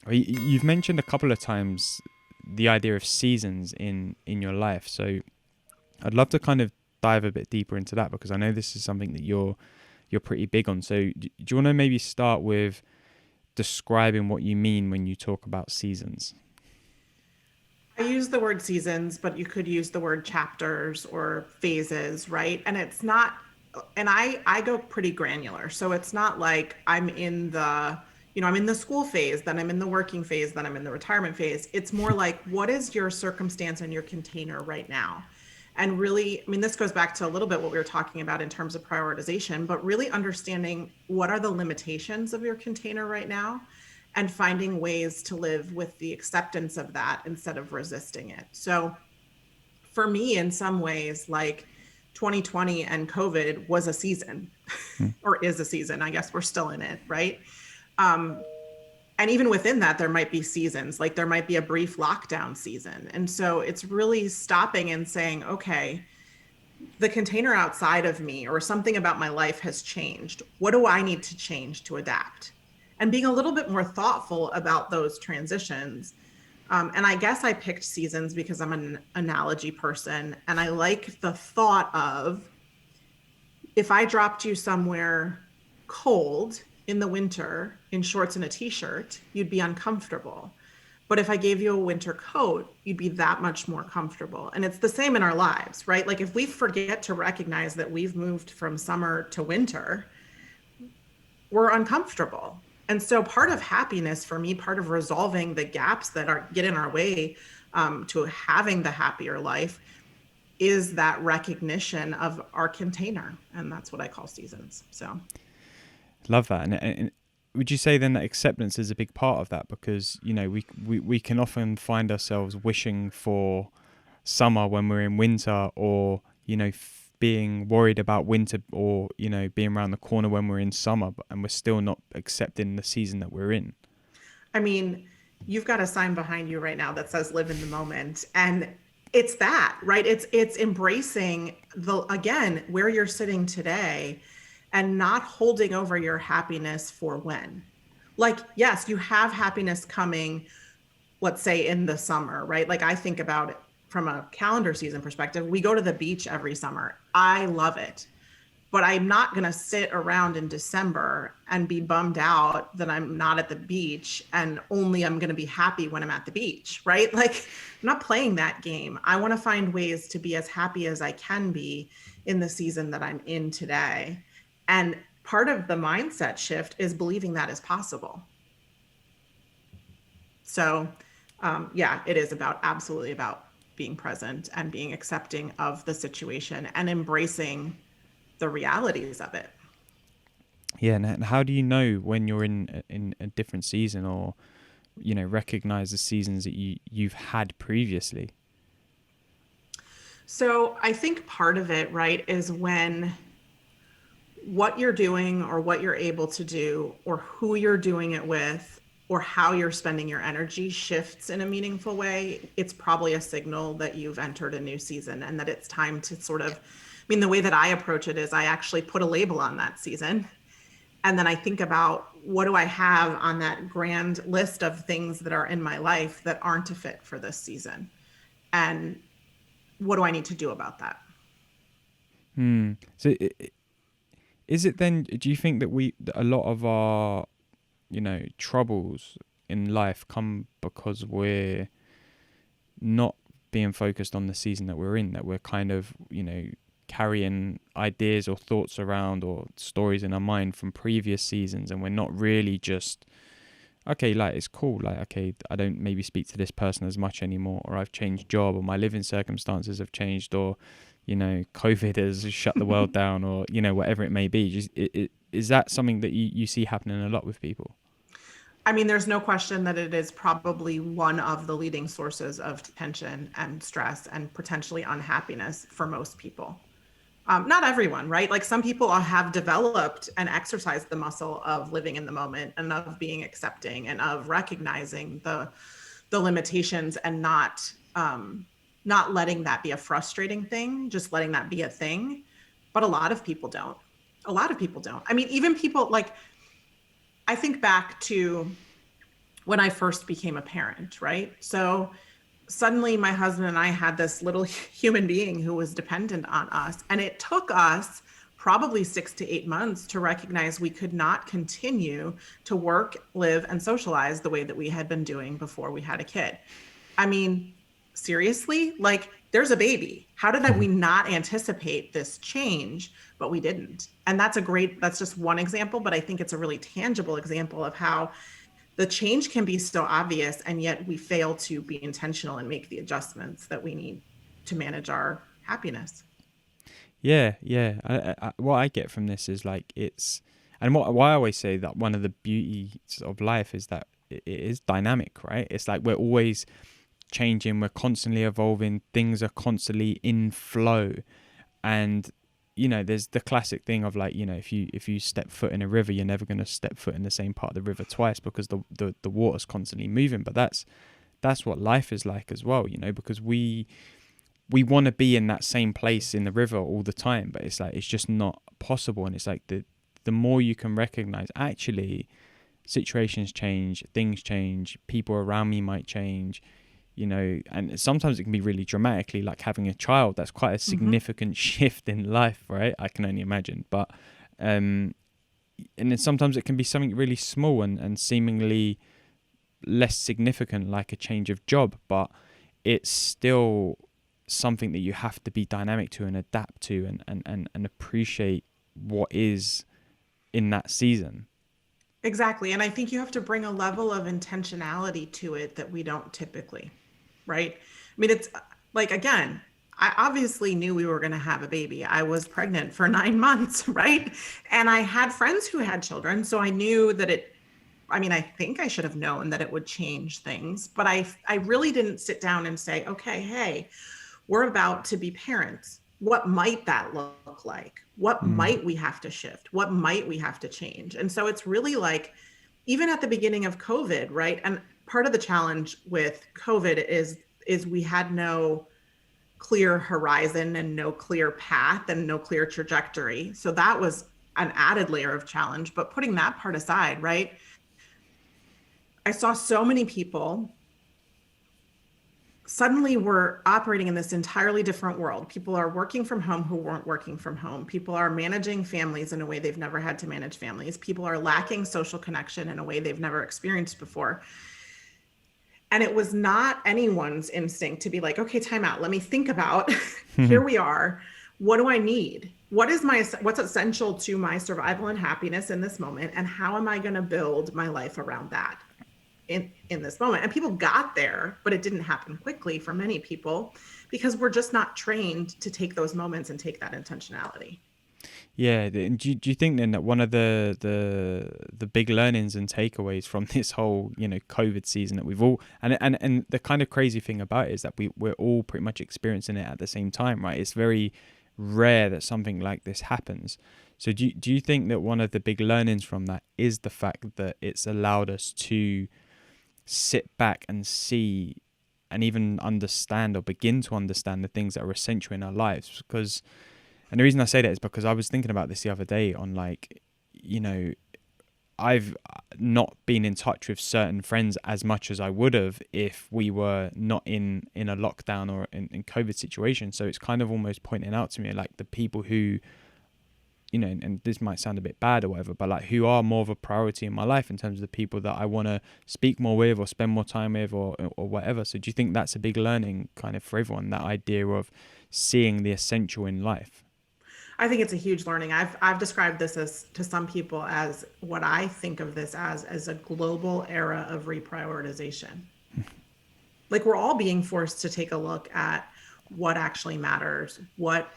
You've mentioned a couple of times the idea of seasons in your life. So I'd love to kind of dive a bit deeper into that because I know this is something that you're pretty big on. So do you want to maybe start with describing what you mean when you talk about seasons? I use the word seasons, but you could use the word chapters or phases, right? And it's not, and I go pretty granular. So it's not like I'm in the, I'm in the school phase, then I'm in the working phase, then I'm in the retirement phase. It's more like, what is your circumstance and your container right now? And really, I mean, this goes back to a little bit what we were talking about in terms of prioritization, but really understanding what are the limitations of your container right now and finding ways to live with the acceptance of that instead of resisting it. So for me, in some ways, like 2020 and COVID was a season Mm. or is a season. I guess we're still in it, right? Um, and even within that, there might be seasons, like there might be a brief lockdown season. And so it's really stopping and saying, okay, the container outside of me or something about my life has changed. What do I need to change to adapt? And being a little bit more thoughtful about those transitions. And I guess I picked seasons because I'm an analogy person and I like the thought of if I dropped you somewhere cold in the winter in shorts and a t-shirt, you'd be uncomfortable. But if I gave you a winter coat, you'd be that much more comfortable. And it's the same in our lives, right? Like if we forget to recognize that we've moved from summer to winter, we're uncomfortable. And so part of happiness for me, part of resolving the gaps that are get in our way to having the happier life is that recognition of our container. And that's what I call seasons. So Love that. And would you say then that acceptance is a big part of that? Because, we can often find ourselves wishing for summer when we're in winter or, being worried about winter or, being around the corner when we're in summer, and we're still not accepting the season that we're in. I mean, you've got a sign behind you right now that says live in the moment. And it's that, right? It's embracing the again where you're sitting today and not holding over your happiness for when. Like, yes, you have happiness coming, let's say in the summer, right? Like I think about it from a calendar season perspective. We go to the beach every summer. I love it, but I'm not going to sit around in December and be bummed out that I'm not at the beach and only I'm going to be happy when I'm at the beach, right? Like, I'm not playing that game. I want to find ways to be as happy as I can be in the season that I'm in today. And part of the mindset shift is believing that is possible. So, yeah, it is about absolutely about being present and being accepting of the situation and embracing the realities of it. Yeah, and how do you know when you're in a different season or recognize the seasons that you've had previously? So I think part of it, right, is when what you're doing or what you're able to do or who you're doing it with or how you're spending your energy shifts in a meaningful way, it's probably a signal that you've entered a new season and that it's time to sort of, I mean, the way that I approach it is I actually put a label on that season. And then I think about what do I have on that grand list of things that are in my life that aren't a fit for this season? And what do I need to do about that? Hmm. So is it then? Do you think that that a lot of our troubles in life come because we're not being focused on the season that we're in? That we're kind of carrying ideas or thoughts around or stories in our mind from previous seasons, and we're not really just okay, like it's cool, like okay, I don't maybe speak to this person as much anymore, or I've changed job, or my living circumstances have changed, or COVID has shut the world down, or whatever it may be. Is that something that you see happening a lot with people? I mean, there's no question that it is probably one of the leading sources of tension and stress and potentially unhappiness for most people. Not everyone, right? Like some people have developed and exercised the muscle of living in the moment and of being accepting and of recognizing the limitations and not letting that be a frustrating thing, just letting that be a thing. But a lot of people don't. A lot of people don't. I mean, even people like I think back to when I first became a parent, right? So suddenly my husband and I had this little human being who was dependent on us. And it took us probably 6 to 8 months to recognize we could not continue to work, live, and socialize the way that we had been doing before we had a kid. I mean, seriously, like there's a baby. How did we not anticipate this change? But we didn't. And that's just one example, but I think it's a really tangible example of how the change can be so obvious, and yet we fail to be intentional and make the adjustments that we need to manage our happiness. Yeah, yeah. What I get from this is like and why I always say that one of the beauties of life is that it is dynamic, right? It's like we're always changing, we're constantly evolving, things are constantly in flow, and there's the classic thing of like, if you step foot in a river, you're never going to step foot in the same part of the river twice because the water's constantly moving. But that's what life is like as well, because we want to be in that same place in the river all the time, but it's like it's just not possible. And it's like the more you can recognize, actually, situations change, things change, people around me might change, and sometimes it can be really dramatically, like having a child. That's quite a Mm-hmm. significant shift in life, right? I can only imagine. But um and then sometimes it can be something really small and seemingly less significant, like a change of job, but it's still something that you have to be dynamic to and adapt to, and appreciate what is in that season. Exactly. And I think you have to bring a level of intentionality to it that we don't typically, right? I mean, it's like, again, I obviously knew we were going to have a baby. I was pregnant for 9 months, right? And I had friends who had children. So I knew that I mean, I think I should have known that it would change things, but I really didn't sit down and say, okay, hey, we're about to be parents. What might that look like? What Mm. might we have to shift? What might we have to change? And so it's really like, even at the beginning of COVID, right? And part of the challenge with COVID is we had no clear horizon and no clear path and no clear trajectory. So that was an added layer of challenge. But putting that part aside, right? I saw so many people suddenly we're operating in this entirely different world. People are working from home who weren't working from home. People are managing families in a way they've never had to manage families. People are lacking social connection in a way they've never experienced before. And it was not anyone's instinct to be like, okay, time out. Let me think about here we are. What do I need? What's essential to my survival and happiness in this moment? And how am I going to build my life around that? In this moment, and people got there, but it didn't happen quickly for many people because we're just not trained to take those moments and take that intentionality. Yeah, do you think then that one of the big learnings and takeaways from this whole COVID season that we've all, and the kind of crazy thing about it is that we're all pretty much experiencing it at the same time, right? It's very rare that something like this happens. So do you think that one of the big learnings from that is the fact that it's allowed us to sit back and see and even understand or begin to understand the things that are essential in our lives? Because, and the reason I say that is because I was thinking about this the other day on like, you know, I've not been in touch with certain friends as much as I would have if we were not in a lockdown or in COVID situation. So it's kind of almost pointing out to me like the people who, and this might sound a bit bad or whatever, but like who are more of a priority in my life in terms of the people that I want to speak more with or spend more time with or whatever. So do you think that's a big learning kind of for everyone, that idea of seeing the essential in life? I think it's a huge learning. I've described this as to some people as what I think of this as a global era of reprioritization. Like we're all being forced to take a look at what actually matters, what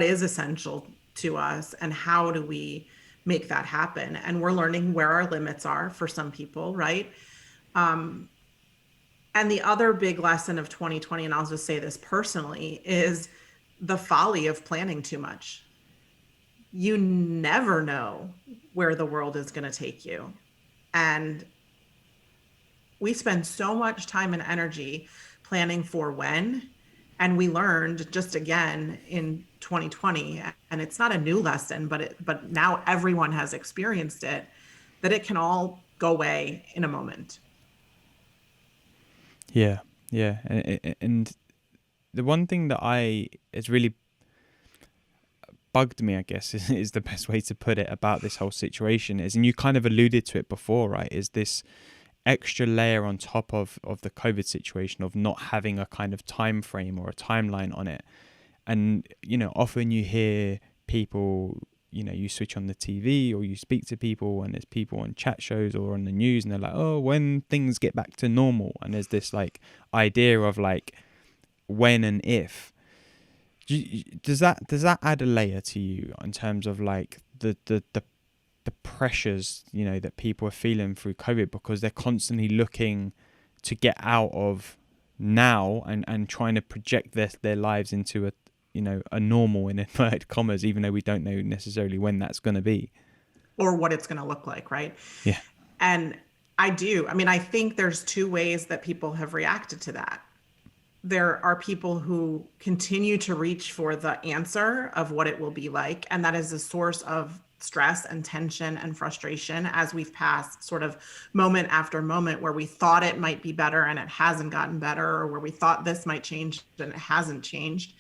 is essential to us, and how do we make that happen. And we're learning where our limits are for some people, right? And the other big lesson of 2020, and I'll just say this personally, is the folly of planning too much. You never know where the world is going to take you. And we spend so much time and energy planning for when. And we learned just again in 2020, and it's not a new lesson, but now everyone has experienced it, that it can all go away in a moment. Yeah, yeah, and the one thing that has really bugged me, I guess, is the best way to put it about this whole situation is, and you kind of alluded to it before, right? Is this extra layer on top of the COVID situation of not having a kind of time frame or a timeline on it. And, often you hear people, you switch on the TV or you speak to people and there's people on chat shows or on the news and they're like, oh, when things get back to normal. And there's this like idea of like when and if. Does that add a layer to you in terms of like the pressures, that people are feeling through COVID because they're constantly looking to get out of now and trying to project their lives into a normal in inverted commas, even though we don't know necessarily when that's going to be or what it's going to look like, right? Yeah. And I think there's two ways that people have reacted to that. There are people who continue to reach for the answer of what it will be like, and that is a source of stress and tension and frustration as we've passed sort of moment after moment where we thought it might be better and it hasn't gotten better, or where we thought this might change and it hasn't changed.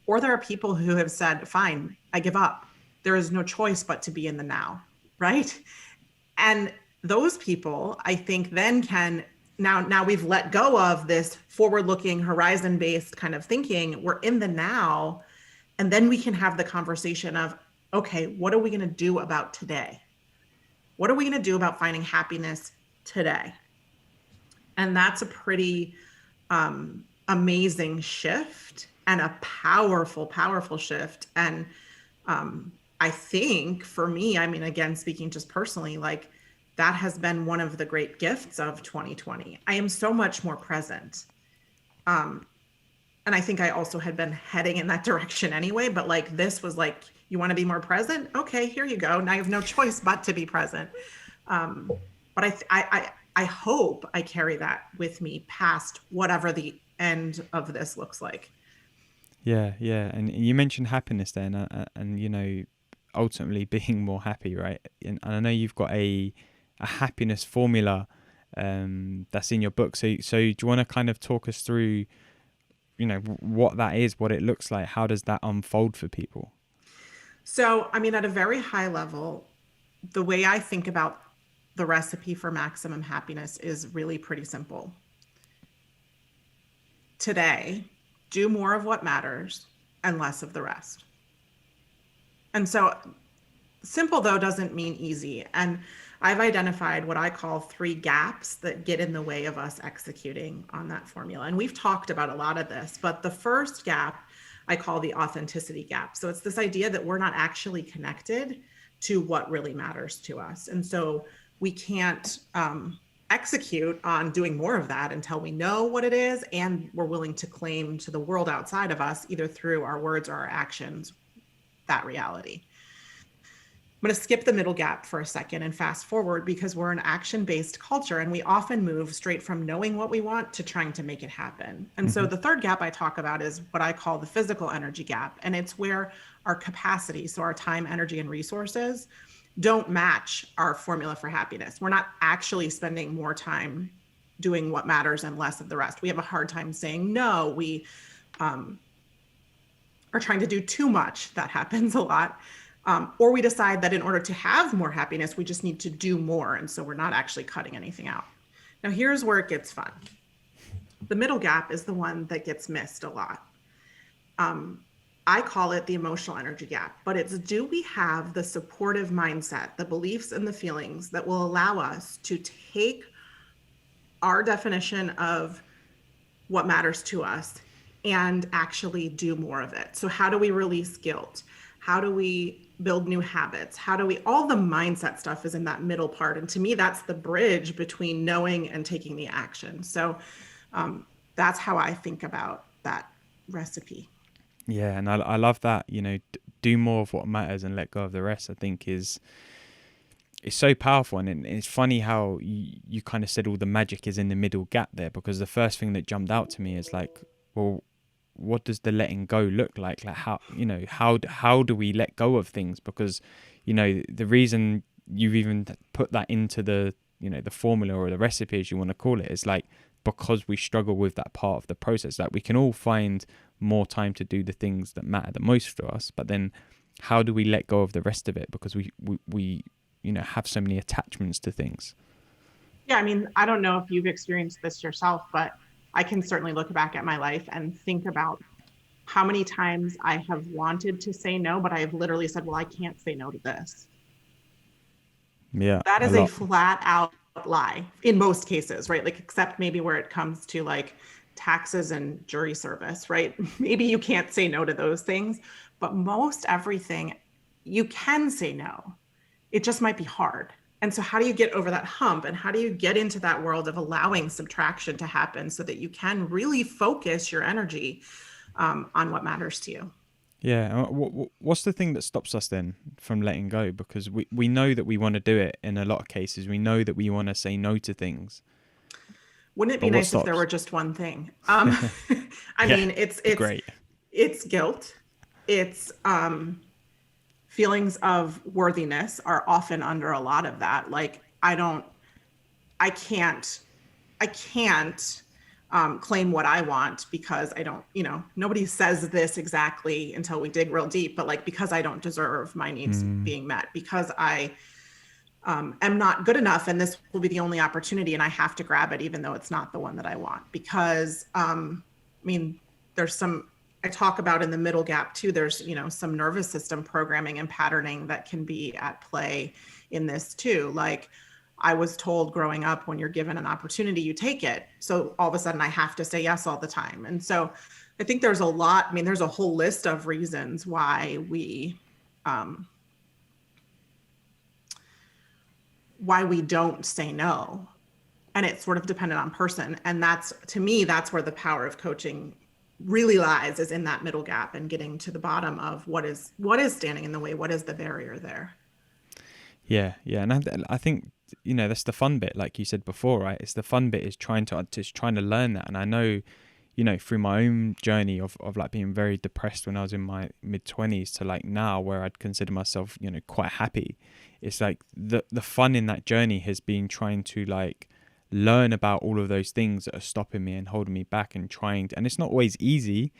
Or there are people who have said, fine, I give up. There is no choice but to be in the now, right? And those people, I think, then can, now we've let go of this forward-looking, horizon-based kind of thinking. We're in the now, and then we can have the conversation of, okay, what are we going to do about today? What are we going to do about finding happiness today? And that's a pretty amazing shift and a powerful, powerful shift. And I think for me, again, speaking just personally, like that has been one of the great gifts of 2020. I am so much more present. And I think I also had been heading in that direction anyway, but like this was like, you want to be more present? Okay, here you go. Now you have no choice but to be present. But I hope I carry that with me past whatever the end of this looks like. Yeah. And you mentioned happiness then, and ultimately being more happy, right? And I know you've got a happiness formula that's in your book. So do you want to kind of talk us through, what that is, what it looks like? How does that unfold for people? So, at a very high level, the way I think about the recipe for maximum happiness is really pretty simple. Today, do more of what matters and less of the rest. And so simple, though, doesn't mean easy. And I've identified what I call 3 gaps that get in the way of us executing on that formula. And we've talked about a lot of this, but the first gap I call the authenticity gap. So it's this idea that we're not actually connected to what really matters to us. And so we can't execute on doing more of that until we know what it is and we're willing to claim to the world outside of us, either through our words or our actions, that reality. I'm going to skip the middle gap for a second and fast forward, because we're an action-based culture and we often move straight from knowing what we want to trying to make it happen. And so the third gap I talk about is what I call the physical energy gap. And it's where our capacity, so our time, energy, and resources, don't match our formula for happiness. We're not actually spending more time doing what matters and less of the rest. We have a hard time saying no. We are trying to do too much. That happens a lot. Or we decide that in order to have more happiness, we just need to do more. And so we're not actually cutting anything out. Now, here's where it gets fun. The middle gap is the one that gets missed a lot. I call it the emotional energy gap, but it's, do we have the supportive mindset, the beliefs and the feelings that will allow us to take our definition of what matters to us and actually do more of it? So how do we release guilt? How do we build new habits? How do we, all the mindset stuff is in that middle part. And to me, that's the bridge between knowing and taking the action. So that's how I think about that recipe. Yeah. And I love that, do more of what matters and let go of the rest, I think it's so powerful. And it's funny how you kind of said all the magic is in the middle gap there, because the first thing that jumped out to me is like, well, what does the letting go look like? Like how do we let go of things? Because, the reason you've even put that into the, the formula or the recipe, as you want to call it. It's like, because we struggle with that part of the process, that we can all find more time to do the things that matter the most for us, but then how do we let go of the rest of it, because we have so many attachments to things. Yeah, I mean, I don't know if you've experienced this yourself, but I can certainly look back at my life and think about how many times I have wanted to say no, but I have literally said, well, I can't say no to this. Yeah, That a is a lot. flat out lie in most cases, right? Like, except maybe where it comes to like taxes and jury service, right? Maybe you can't say no to those things, but most everything you can say no. It just might be hard. And so, how do you get over that hump? And how do you get into that world of allowing subtraction to happen so that you can really focus your energy on what matters to you? Yeah. What's the thing that stops us then from letting go? Because we know that we want to do it in a lot of cases. We know that we want to say no to things, Wouldn't it but be what nice if there stops? were just one thing? I Yeah, mean, be great. it's guilt. It's feelings of worthiness are often under a lot of that. Like, I can't, I can't claim what I want because I don't, nobody says this exactly until we dig real deep, but like, because I don't deserve my needs Mm, being met, because I am not good enough and this will be the only opportunity and I have to grab it even though it's not the one that I want. Because I mean, there's some, I talk about in the middle gap too, there's, some nervous system programming and patterning that can be at play in this too. Like, I was told growing up, when you're given an opportunity, you take it. So all of a sudden I have to say yes all the time. And so I think there's a lot, I mean, there's a whole list of reasons um, why we don't say no. And it's sort of dependent on person. And that's, to me, that's where the power of coaching really lies, is in that middle gap and getting to the bottom of what is standing in the way, what is the barrier there. yeah, yeah, and I think that's the fun bit, like you said before, right? It's the fun bit is trying to learn that, and I know, through my own journey of like being very depressed when I was in my mid-20s to like now where I'd consider myself, quite happy. It's like the fun in that journey has been trying to like learn about all of those things that are stopping me and holding me back, and and it's not always easy.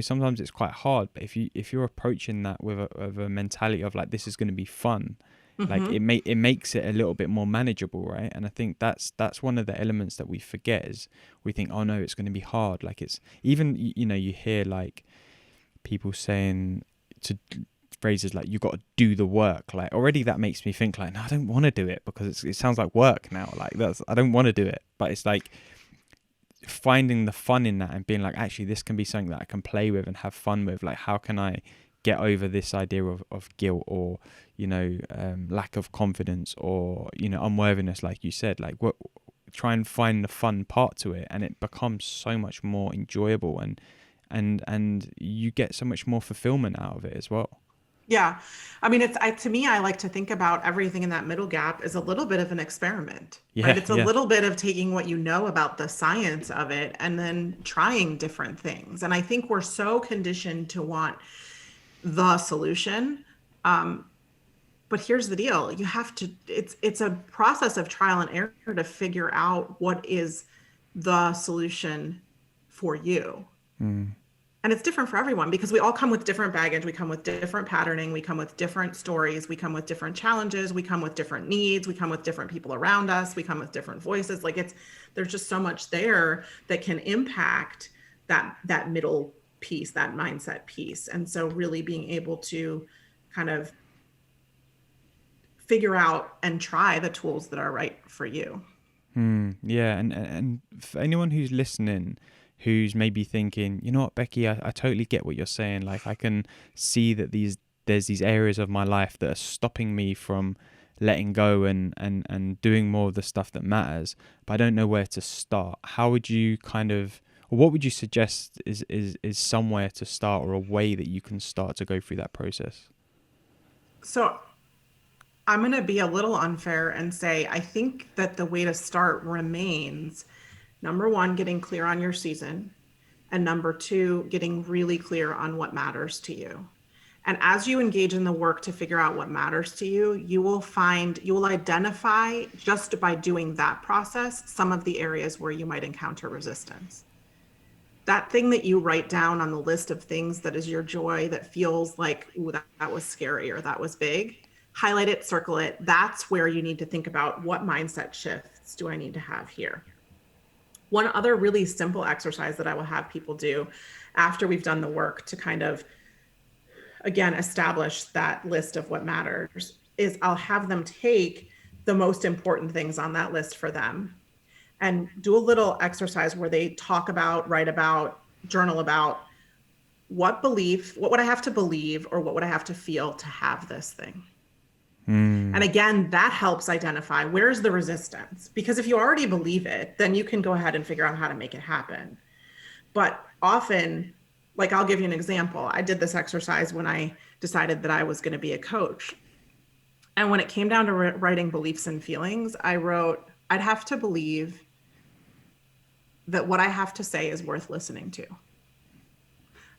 Sometimes it's quite hard, but if you're approaching that with a mentality of like, this is going to be fun, like Mm-hmm. it makes it a little bit more manageable, right? And I think that's one of the elements that we forget, is we think, oh no, it's going to be hard. Like, it's even, you hear like people saying to phrases like, you got to do the work. Like, already that makes me think like, no, I don't want to do it, because it sounds like work now. Like, I don't want to do it. But it's like finding the fun in that and being like, actually this can be something that I can play with and have fun with. Like, how can I get over this idea of guilt, or lack of confidence, or unworthiness, like you said. Like, what, try and find the fun part to it, and it becomes so much more enjoyable, and you get so much more fulfillment out of it as well. Yeah. I mean, to me, I like to think about everything in that middle gap as a little bit of an experiment, right? Yeah, It's a yeah. little bit of taking what you know about the science of it and then trying different things. And I think we're so conditioned to want the solution. Um, but here's the deal. You have to, it's a process of trial and error to figure out what is the solution for you. Mm, And it's different for everyone because we all come with different baggage. We come with different patterning. We come with different stories. We come with different challenges. We come with different needs. We come with different people around us. We come with different voices. Like, there's just so much there that can impact that middle piece, that mindset piece. And so really being able to kind of figure out and try the tools that are right for you. yeah, and for anyone who's listening, who's maybe thinking, you know what, Becky, I totally get what you're saying. Like, I can see that there's these areas of my life that are stopping me from letting go and doing more of the stuff that matters, but I don't know where to start. How would you or what would you suggest is somewhere to start, or a way that you can start to go through that process? So I'm going to be a little unfair and say I think that the way to start remains number one, getting clear on your season, and number two, getting really clear on what matters to you. And as you engage in the work to figure out what matters to you, you will identify just by doing that process some of the areas where you might encounter resistance. That thing that you write down on the list of things that is your joy that feels like, ooh, that was scary or that was big, highlight it, circle it. That's where you need to think about what mindset shifts do I need to have here. One other really simple exercise that I will have people do after we've done the work to kind of, again, establish that list of what matters is I'll have them take the most important things on that list for them and do a little exercise where they talk about, write about, journal about what would I have to believe or what would I have to feel to have this thing? And again, that helps identify where's the resistance. Because if you already believe it, then you can go ahead and figure out how to make it happen. But often, like I'll give you an example. I did this exercise when I decided that I was going to be a coach. And when it came down to writing beliefs and feelings, I wrote, I'd have to believe that what I have to say is worth listening to.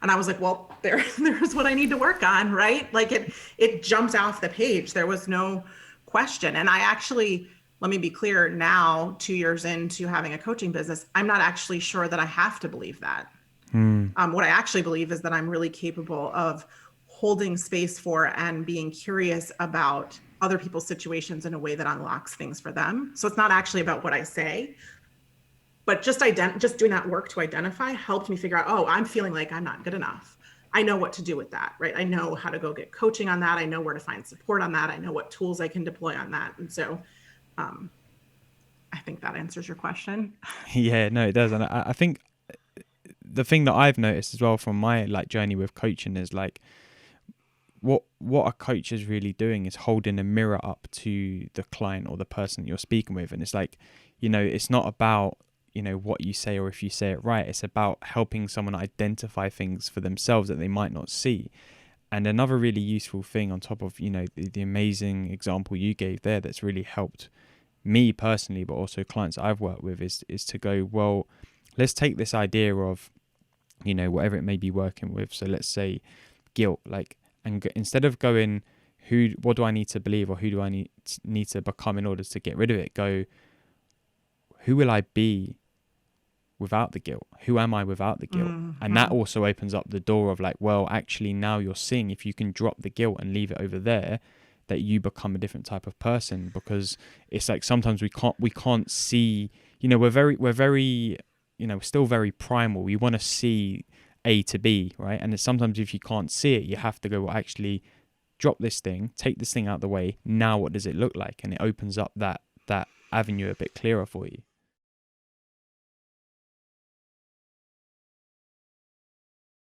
And I was like, well, there's what I need to work on, right? Like it jumped off the page. There was no question. And I actually, let me be clear now, 2 years into having a coaching business, I'm not actually sure that I have to believe that. What I actually believe is that I'm really capable of holding space for and being curious about other people's situations in a way that unlocks things for them. So it's not actually about what I say, but just doing that work to identify helped me figure out, oh, I'm feeling like I'm not good enough. I know what to do with that, right? I know how to go get coaching on that. I know where to find support on that. I know what tools I can deploy on that. And so I think that answers your question. Yeah, no, it does. And I think the thing that I've noticed as well from my like journey with coaching is like what a coach is really doing is holding a mirror up to the client or the person you're speaking with. And it's like, it's not about, what you say or if you say it right. It's about helping someone identify things for themselves that they might not see. And another really useful thing on top of, the amazing example you gave there that's really helped me personally, but also clients I've worked with is to go, well, let's take this idea of, whatever it may be working with. So let's say guilt, instead of going, what do I need to believe or who do I need to become in order to get rid of it? Go, who will I be without the guilt? Who am I without the guilt? And that also opens up the door of like, well, actually now you're seeing if you can drop the guilt and leave it over there, that you become a different type of person. Because it's like sometimes we can't see, we're very, still very primal. We want to see A to B, right? And it's sometimes if you can't see it, you have to go, well, actually drop this thing, take this thing out of the way. Now what does it look like? And it opens up that avenue a bit clearer for you.